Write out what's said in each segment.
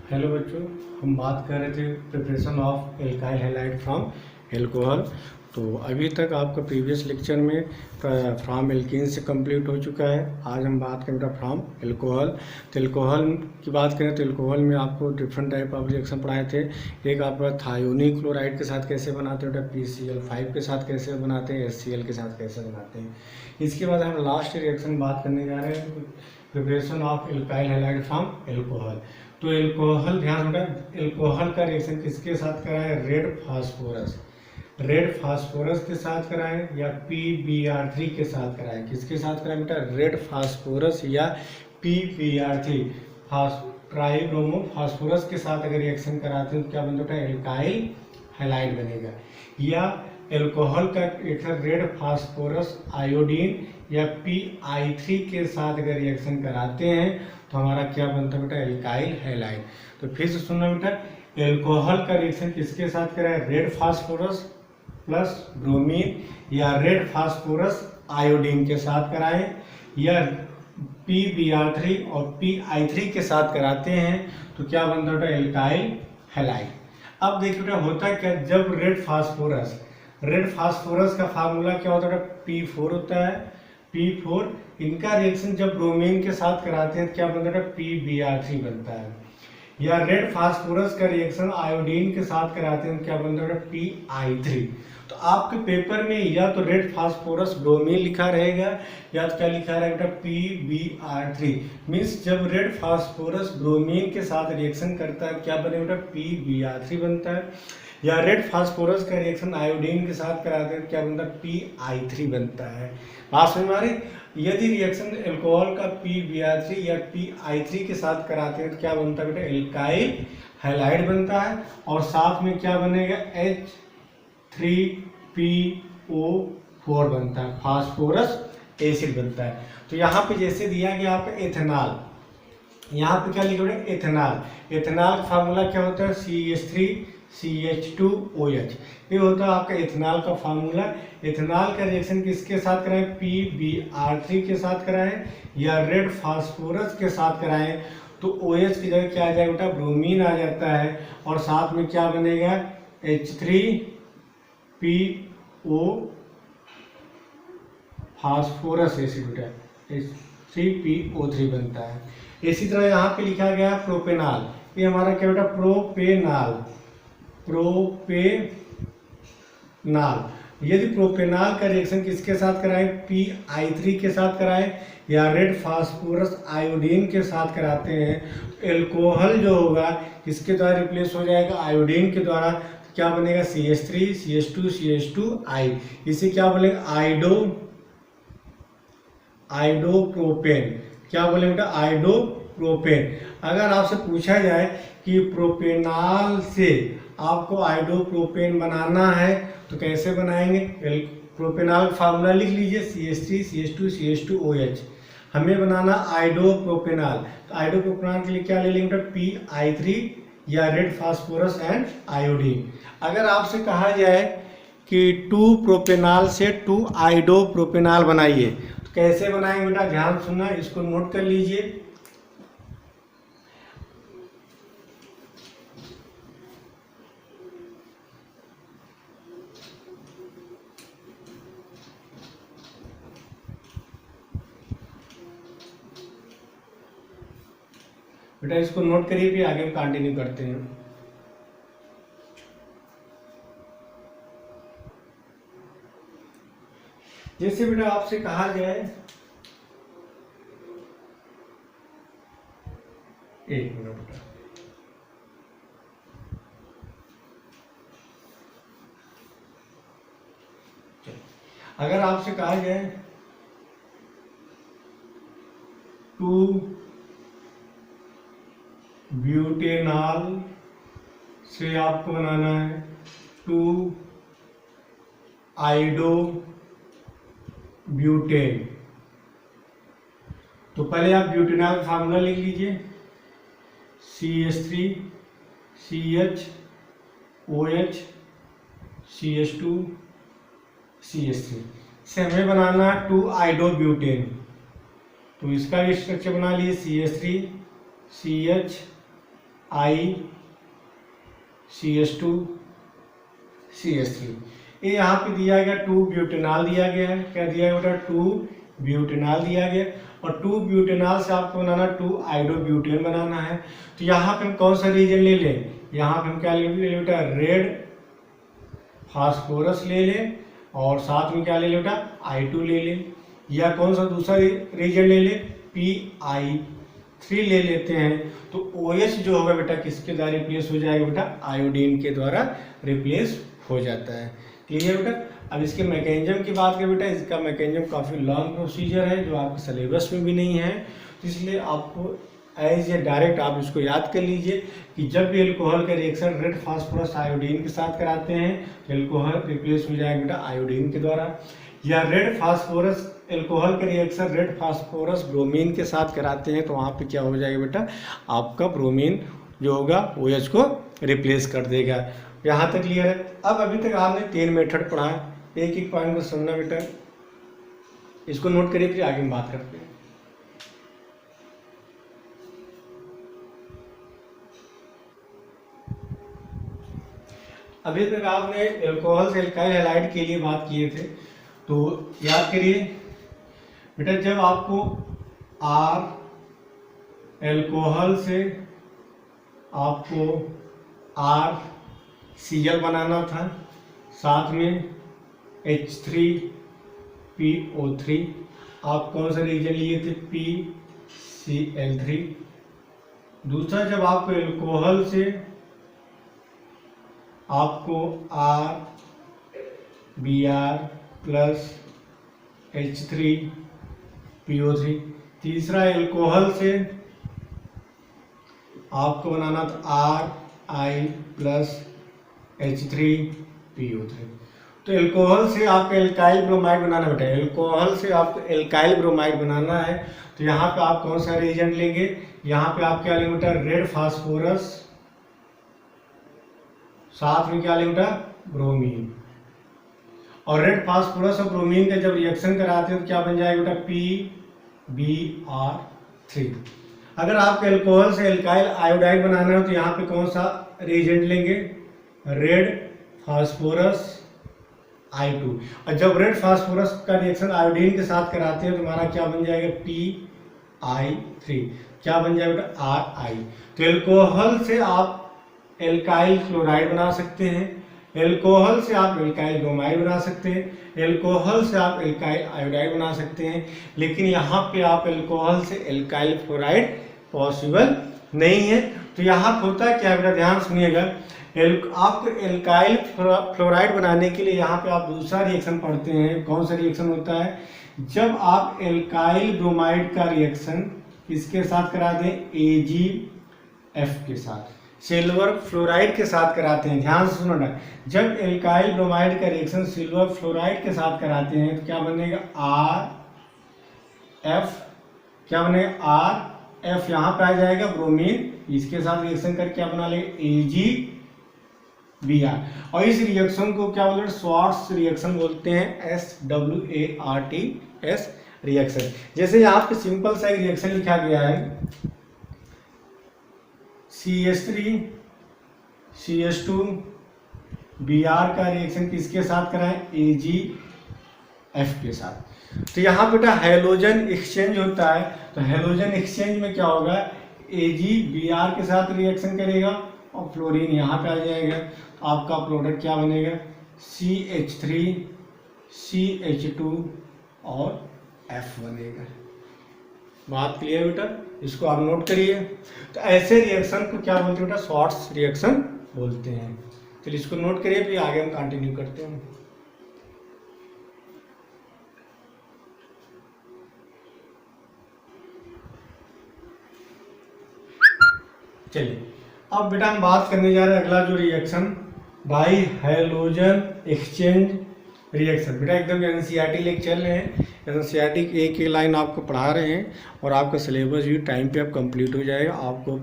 Hello बच्चों, हम बात कर रहे थे preparation of alkyl halide from alcohol. तो अभी तक आपका प्रीवियस लेक्चर में फ्रॉम एल्कीन से कंप्लीट हो चुका है। आज हम बात करेंगे फ्रॉम एल्कोहल। तो एल्कोहल की बात करें तो एल्कोहल में आपको डिफरेंट टाइप ऑफ रिएक्शन पढ़ाए थे। एक आपका थायोनिक क्लोराइड के साथ कैसे बनाते हैं, PCl5 के साथ कैसे बनाते हैं, HCl के साथ कैसे बनाते हैं। इसके बाद हम लास्ट रिएक्शन बात करने जा रहे हैं, preparation of alkyl halide from alcohol. तो एल्कोहल, ध्यान रखना, एल्कोहल का रिएक्शन किसके साथ कराएं? रेड फास्फोरस के साथ कराएं या PBr3 के साथ कराएं। किसके साथ कराएं बेटा? रेड फास्फोरस या PBr3 ट्राइब्रोमो फास्फोरस के साथ अगर रिएक्शन कराते हैं तो क्या बनता है? एल्काइल हैलाइड बनेगा। या एल्कोहल का रिएक्शन रेड फास्फोरस आयोडीन या PI3 के साथ अगर रिएक्शन कराते हैं तो हमारा क्या बनता है बेटा? Alkyl halide. तो फिर से सुनना बेटा, एल्कोहल का रिएक्शन किसके साथ कराएं? रेड फास्फोरस प्लस ब्रोमीन या रेड फास्फोरस आयोडीन के साथ कराएं, या PBr3 और PI3 के साथ कराते हैं तो क्या बनता है? Alkyl halide. अब देखिए बेटा, होता क्या, जब रेड फास्फोरस का फार्मूला क्या होता है? P4 होता है। P4 इनका रिएक्शन जब ब्रोमीन के साथ कराते हैं तो क्या बनता है? PBr3 बनता है। या रेड फास्फोरस का रिएक्शन आयोडीन के साथ कराते हैं तो क्या बनता है? PI3। तो आपके पेपर में या तो रेड फास्फोरस ब्रोमीन लिखा रहेगा या तो क्या लिखा रहेगा? PBr3। मीन्स जब रेड फास्फोरस ब्रोमीन के साथ रिएक्शन करता है क्या बनेगा? PBr3 बनता है। या रेड फास्फोरस का रिएक्शन आयोडीन के साथ कराते हैं क्या बनता है? PI3 बनता है। बात समझ में आ रही? यदि रिएक्शन एल्कोहल का PBr3 या PI3 के साथ कराते हैं तो क्या बनता है बेटा? एल्काइल हैलाइड बनता है। और साथ में क्या बनेगा? H3PO4 बनता है, फास्फोरस एसिड बनता है। तो यहाँ पे जैसे दिया गया आपका एथेनॉल, यहाँ पे क्या लिखा है? एथेनॉल। एथेनॉल का फार्मूला क्या होता है? CH3CH2OH। ये होता है आपका एथेनॉल का फार्मूला। एथेनॉल का रिएक्शन किसके साथ कराएं? PBr3 के साथ कराएं या रेड फास्फोरस के साथ कराएं तो OH की जगह क्या आ जाएगा बेटा? ब्रोमीन आ जाता है। और साथ में क्या बनेगा? H3PO फास्फोरस एसिड बेटा, H3PO3 बनता है। इसी तरह यहाँ पे लिखा गया प्रोपेनॉल। ये हमारा क्या बेटा? प्रोपेनॉल। यदि प्रोपेनॉल का रिएक्शन किसके साथ कराएं? PI3 के साथ कराएं या रेड फास्फोरस आयोडीन के साथ कराते हैं तो एल्कोहल जो होगा किसके द्वारा रिप्लेस हो जाएगा? आयोडीन के द्वारा। तो क्या बनेगा? CH3CH2CH2I। इसे क्या बोलेंगे? आइडोप्रोपेन। क्या बोले बेटा? आइडोप्रोपेन। अगर आपसे पूछा जाए कि प्रोपेनॉल से आपको आइडोप्रोपेन बनाना है तो कैसे बनाएंगे? प्रोपेनॉल का फार्मूला लिख लीजिए, CH3CH2CH2OH। हमें बनाना आइडोप्रोपेनॉल। तो आइडोप्रोपेनॉल के लिए क्या ले लेंगे? PI3 या रेड फास्फोरस एंड आयोडीन। अगर आपसे कहा जाए कि 2 प्रोपेनॉल से 2 आइडोप्रोपेनॉल बनाइए तो कैसे बनाएंगे बेटा? ध्यान सुनना, इसको नोट कर लीजिए। बेटा इसको नोट करिए, फिर आगे कंटिन्यू करते हैं। जैसे बेटा आपसे कहा जाए, एक मिनट बेटा, अगर आपसे कहा जाए 2 ब्यूटेनॉल से आपको बनाना है 2 आइडोब्यूटेन, तो पहले आप ब्यूटेनॉल का फार्मूला लिख लीजिए, CH3CHOH CH2CH3 से हमें बनाना 2 ICH2CH3। ये यहाँ पे दिया गया 2 ब्यूटेनॉल दिया गया है। क्या दिया गया बेटा? 2 ब्यूटेनॉल दिया गया, और 2 ब्यूटेनॉल से आपको बनाना 2 आइडोब्यूटेन बनाना है। तो यहाँ पे हम कौन सा रीजन ले लें? यहाँ पे हम क्या ले लें बेटा? रेड फास्फोरस ले लें, और साथ में क्या ले लें बेटा? I2 ले लें, या कौन सा दूसरा रीजन ले लें? PI3 ले लेते हैं। तो OH जो होगा बेटा किसके द्वारा रिप्लेस हो जाएगा बेटा? आयोडीन के द्वारा रिप्लेस हो जाता है। क्लियर बेटा? अब इसके मैकेनिज्म की बात करें बेटा, इसका मैकेनिज्म काफ़ी लॉन्ग प्रोसीजर है जो आपके सिलेबस में भी नहीं है, तो इसलिए आपको एज ए डायरेक्ट आप इसको याद कर लीजिए कि जब भी एल्कोहल का रिएक्शन रेड फास्फोरस आयोडीन के साथ कराते हैं तो एल्कोहल रिप्लेस हो जाएगा बेटा आयोडीन के द्वारा, या रेड फास्फोरस एल्कोहल का रिएक्शन रेड फास्फोरस ब्रोमीन के साथ कराते हैं तो वहाँ पे क्या हो जाएगा बेटा? आपका ब्रोमीन जो होगा OH को रिप्लेस कर देगा। यहाँ तक क्लियर है? अब अभी तक आपने 3 मेथड पढ़ा है, एक एक पॉइंट को सुनना बेटा, इसको नोट करिए, फिर आगे हम बात करते हैं। अभी तक आपने एल्कोहल से एल्काइल हैलाइड के लिए बात किए थे, तो याद करिए बेटा, जब आपको एल्कोहल से आपको RCl बनाना था, साथ में H3PO3, आप कौन सा रीजन लिए थे? PCl3। दूसरा, जब आपको एल्कोहल से आपको RBr प्लस H3PO3। तीसरा, एल्कोहल से आपको बनाना था RI प्लस H3PO3। तो एल्कोहल से आपको एल्काइल ब्रोमाइड बनाना बेटा, एल्कोहल से आपको एल्काइल ब्रोमाइड बनाना है, तो यहाँ पे आप कौन सा रिएजेंट लेंगे? यहाँ पे आप क्या लेंगे बेटा? रेड फास्फोरस, साथ में क्या लेंगे बेटा? ब्रोमीन। और रेड फास्फोरस और ब्रोमीन का जब रिएक्शन कराते हैं तो क्या बन जाएगा बेटा? PBr3। अगर आपको एल्कोहल से एल्काइल आयोडाइड बनाना है तो यहाँ पे कौन सा रिएजेंट लेंगे? Red phosphorus I2। और जब रेड फास्फोरस का रिएक्शन आयोडीन के साथ कराते हैं तो हमारा क्या बन जाएगा? PI3। क्या बन जाएगा बेटा? RI। तो एल्कोहल से आप एल्काइल क्लोराइड बना सकते हैं, एल्कोहल से आप एल्काइल ब्रोमाइड बना सकते हैं, एल्कोहल से आप एल्काइल आयोडाइड बना सकते हैं, लेकिन यहाँ पे आप एल्कोहल से एल्काइल फ्लोराइड पॉसिबल नहीं है। तो यहाँ होता है क्या बेटा? ध्यान सुनिएगा, आपको एल्काइल फ्लोराइड बनाने के लिए यहाँ पे आप दूसरा रिएक्शन पढ़ते हैं। कौन सा रिएक्शन होता है? जब आप एल्काइल ब्रोमाइड का रिएक्शन किसके साथ करा दें? AgF के साथ, सिल्वर फ्लोराइड के साथ कराते हैं। ध्यान से सुनो ना, जब एल्काइल ब्रोमाइड का रिएक्शन सिल्वर फ्लोराइड के साथ कराते हैं तो क्या बनेगा? RF। क्या बनेगा? RF। यहाँ पे आ जाएगा ब्रोमीन, इसके साथ रिएक्शन करके क्या बना लेंगे? AgBr। और इस रिएक्शन को क्या बोलते हैं? स्वार्ट्स रिएक्शन बोलते हैं, SWARTS रिएक्शन। जैसे यहाँ पे सिंपल सा एक रिएक्शन लिखा गया है, CH3CH2Br का रिएक्शन किसके साथ कराएं? AgF के साथ। तो यहाँ बेटा हैलोजन एक्सचेंज होता है, तो हैलोजन एक्सचेंज में क्या होगा? AgBr के साथ रिएक्शन करेगा और फ्लोरीन यहाँ पे आ जाएगा, तो आपका प्रोडक्ट क्या बनेगा? CH3CH2 और F बनेगा। बात क्लियर बेटा? इसको आप नोट करिए। तो ऐसे रिएक्शन को क्या बोलते हैं बेटा? स्वार्ट्स रिएक्शन बोलते हैं। चलिए इसको नोट करिए, फिर आगे हम कंटिन्यू करते हैं। चलिए अब बेटा हम बात करने जा रहे हैं अगला जो reaction, by halogen exchange reaction. बेटा एकदम NCERT लेके चल रहे हैं, NCERT की एक एक लाइन आपको पढ़ा रहे हैं और आपका सिलेबस भी टाइम पे अब कंप्लीट हो जाएगा, आपको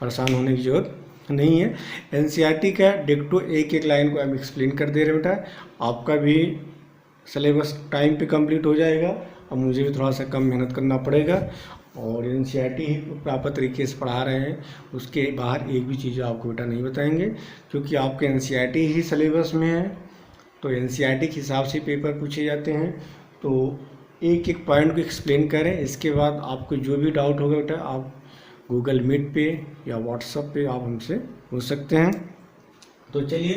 परेशान होने की जरूरत नहीं है। NCERT का डिक्टो एक एक लाइन को हम एक्सप्लेन कर दे रहे हैं बेटा, आपका भी सिलेबस टाइम पे कंप्लीट हो जाएगा और मुझे भी थोड़ा सा कम मेहनत करना पड़ेगा और एनसीईआरटी ही प्रॉपर तरीके से पढ़ा रहे हैं, उसके बाहर एक भी चीज़ आपको बेटा नहीं बताएंगे, क्योंकि आपके एनसीईआरटी ही सिलेबस में है। तो एनसीईआरटी के हिसाब से पेपर पूछे जाते हैं। तो एक एक पॉइंट को एक्सप्लेन करें, इसके बाद आपको जो भी डाउट होगा बेटा आप गूगल मीट पे या व्हाट्सएप पे आप हमसे पूछ सकते हैं। तो चलिए,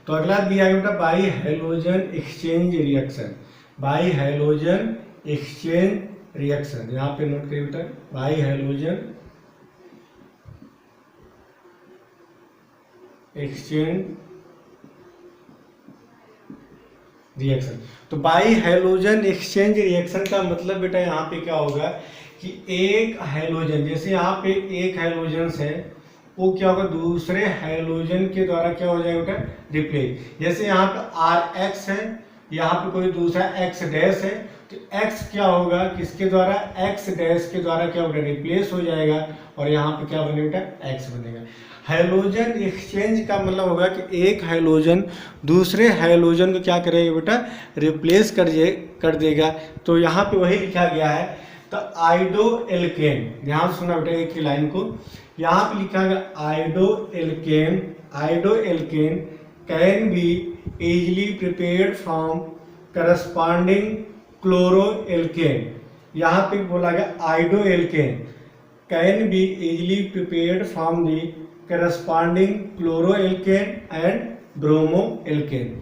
तो अगला दिया गया बेटा by halogen exchange reaction. By halogen exchange reaction, यहाँ पे नोट करिए बेटा, बाई हैलोजन एक्सचेंज रिएक्शन। तो बाई हैलोजन एक्सचेंज रिएक्शन का मतलब बेटा यहाँ पे क्या होगा कि एक हैलोजन, जैसे यहाँ पे एक हैलोजन है, वो क्या होगा दूसरे हैलोजन के द्वारा क्या हो जाएगा बेटा रिप्लेस। जैसे यहाँ पे आर एक्स है, यहाँ पे कोई दूसरा एक्स डैश है, तो x क्या होगा किसके द्वारा, x डैश के द्वारा क्या होगा रिप्लेस हो जाएगा, और यहाँ पे क्या बनेगा x बनेगा। हैलोजन एक्सचेंज का मतलब होगा कि एक हैलोजन दूसरे हैलोजन को क्या करेगा बेटा रिप्लेस कर देगा। तो यहाँ पे वही लिखा गया है, तो आइडो एल्केन, ध्यान सुनना बेटा एक ही लाइन को, यहाँ पे लिखा गया iodo alkane can be easily prepared from corresponding chloro alkane. यहाँ पे बोला गया iodo alkane can be easily prepared from the corresponding chloro alkane and bromo alkane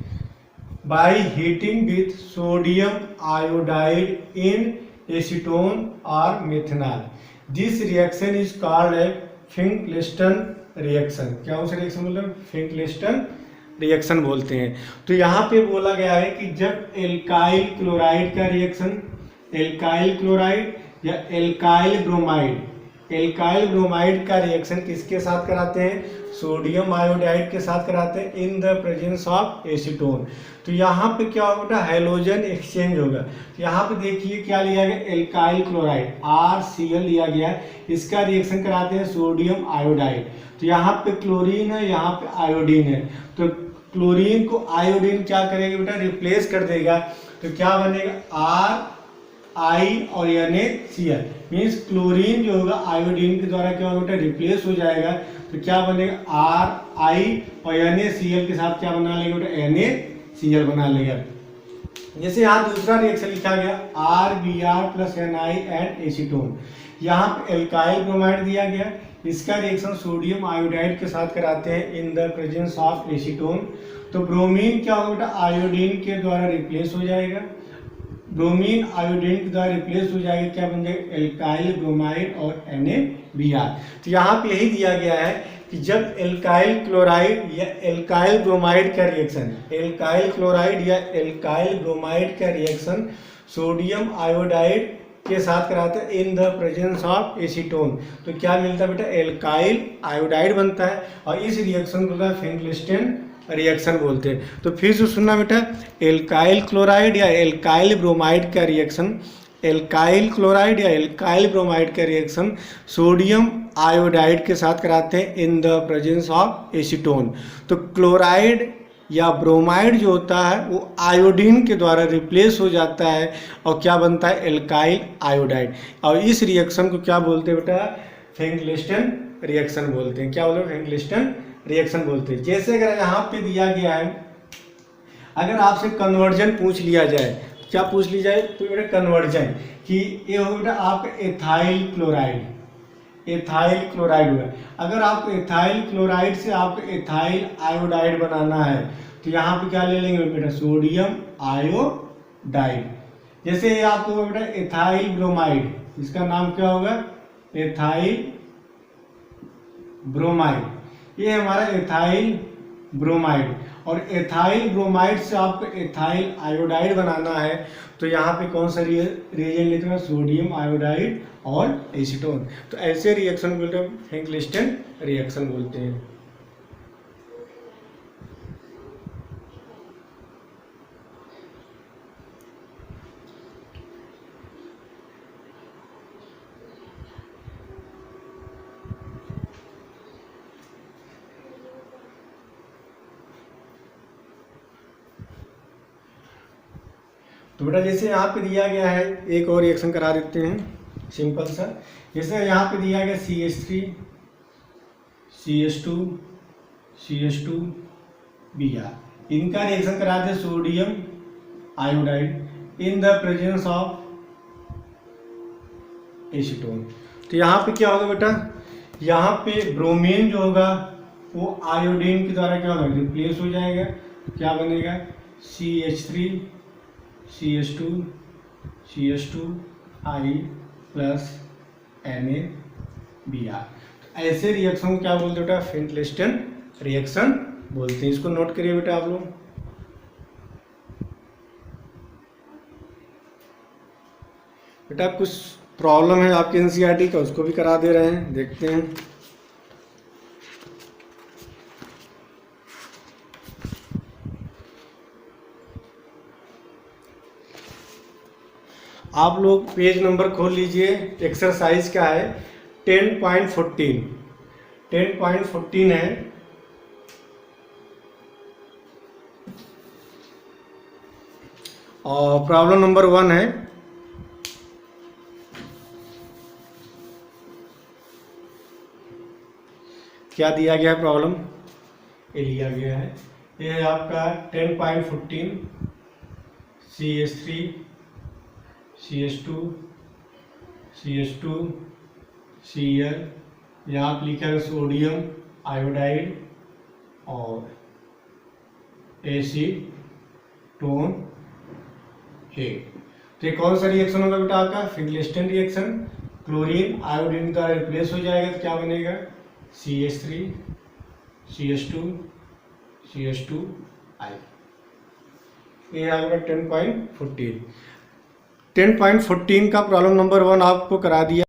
by heating with sodium iodide in acetone और methanol. This reaction is called a Finkelstein reaction. क्या उस reaction मतलब फिंकलिस्टन reaction बोलते हैं। तो यहाँ पे बोला गया है कि जब एल्काइल क्लोराइड का रिएक्शन, एल्काइल क्लोराइड या एल्काइल ब्रोमाइड का रिएक्शन किसके साथ कराते हैं, सोडियम आयोडाइड के साथ कराते हैं इन द प्रेजेंस ऑफ एसीटोन। तो यहाँ पे क्या होगा बेटा हैलोजन एक्सचेंज होगा। तो यहाँ पे देखिए क्या लिया गया एल्काइल क्लोराइड RCl लिया गया, इसका रिएक्शन कराते हैं सोडियम आयोडाइड। तो यहाँ पे क्लोरीन है, यहाँ पे आयोडीन है, तो क्लोरीन को आयोडीन क्या करेगा बेटा रिप्लेस कर देगा। तो क्या बनेगा RI और NaCl, मीन्स क्लोरीन जो होगा आयोडीन के द्वारा क्या होगा बेटा रिप्लेस हो जाएगा। तो क्या बनेगा RI और NaCl के साथ क्या बना लेगा बेटा NaCl बना लेगा। जैसे यहाँ दूसरा रिएक्शन लिखा गया RBr + Ni एंड एसीटोन, यहाँ पे एल्काइल ब्रोमाइड दिया गया, इसका रिएक्शन सोडियम आयोडाइड के साथ कराते हैं इन द प्रेजेंस ऑफ एसीटोन। तो ब्रोमीन क्या होगा बेटा आयोडीन के द्वारा रिप्लेस हो जाएगा, ब्रोमीन आयोडीन के द्वारा रिप्लेस हो जाएगा, क्या बन जाएगा एल्काइल ब्रोमाइड और NaBr। तो यहाँ पे यही दिया गया है कि जब एल्काइल क्लोराइड या एल्काइल ब्रोमाइड का रिएक्शन, एल्काइल क्लोराइड या एल्काइल ब्रोमाइड का रिएक्शन सोडियम आयोडाइड के साथ कराते हैं इन द प्रेजेंस ऑफ एसीटोन, तो क्या मिलता है बेटा एल्काइल आयोडाइड बनता है, और इस रिएक्शन को फिंकलिस्टन रिएक्शन बोलते हैं। तो फिर से सुनना बेटा, एल्काइल क्लोराइड या एल्काइल ब्रोमाइड का रिएक्शन, एल्काइल क्लोराइड या एल्काइल ब्रोमाइड का रिएक्शन सोडियम आयोडाइड के साथ कराते हैं इन द प्रेजेंस ऑफ एसीटोन। तो क्लोराइड या ब्रोमाइड जो होता है वो आयोडीन के द्वारा रिप्लेस हो जाता है और क्या बनता है एल्काइल आयोडाइड, और इस रिएक्शन को क्या बोलते हैं बेटा फिंकलिस्टन रिएक्शन बोलते हैं। क्या बोलते हैं फिंकलिस्टन रिएक्शन बोलते हैं। जैसे अगर यहाँ पे दिया गया है, अगर आपसे कन्वर्जन पूछ लिया जाए, क्या पूछ ली जाए तो बेटा कन्वर्जन कि ये हो बेटा आपका एथाइल क्लोराइड, एथाइल क्लोराइड हुआ, अगर आपको एथाइल क्लोराइड से आपको एथाइल आयोडाइड बनाना है तो यहाँ पे क्या ले लेंगे बेटा सोडियम आयोडाइड। जैसे ये आपको बेटा एथाइल ब्रोमाइड, इसका नाम क्या होगा एथाइल ब्रोमाइड, ये हमारा एथाइल ब्रोमाइड, और एथाइल ब्रोमाइड से आपको एथाइल आयोडाइड बनाना है तो यहाँ पे कौन सा रिएजेंट लेते हैं सोडियम आयोडाइड और एसीटोन। तो ऐसे रिएक्शन बोलते हैं फिंकलिस्टन रिएक्शन बोलते हैं। तो बेटा जैसे यहाँ पे दिया गया है, एक और रिएक्शन करा देते हैं। सिंपल सा। जैसे यहाँ पे दिया गया CH3 CH2 CH2 Br, इनका रिएक्शन करा दे sodium iodide in the presence of acetone. तो यहाँ पे क्या होगा बेटा, यहाँ पे ब्रोमीन जो होगा वो आयोडीन के द्वारा क्या होगा, रिप्लेस हो जाएगा। क्या बनेगा, CH3 CH2 CH2 I plus NaBr। ऐसे रिएक्शन को क्या बोलते हैं बेटा, फिंटलेस्टन रिएक्शन बोलते हैं। इसको नोट करिए बेटा आप लोग। बेटा कुछ प्रॉब्लम है आपके NCERT का, उसको भी करा दे रहे हैं, देखते हैं। आप लोग पेज नंबर खोल लीजिए, एक्सरसाइज का है 10.14 10.14 है। और प्रॉब्लम नंबर 1 है। क्या दिया गया है प्रॉब्लम, ये लिया गया है, ये है आपका 10.14 CH3 CH2 CH2 Cl, यहाँ आप लिखा है सोडियम आयोडाइड और एसीटोन है। तो ये कौन सा रिएक्शन होगा बेटा आपका, फिंटलेस्टन रिएक्शन। क्लोरीन आयोडीन का रिप्लेस हो जाएगा तो क्या बनेगा, CH3 CH2 CH2 I। ये आ गया 10.14 का प्रॉब्लम नंबर 1 आपको करा दिया।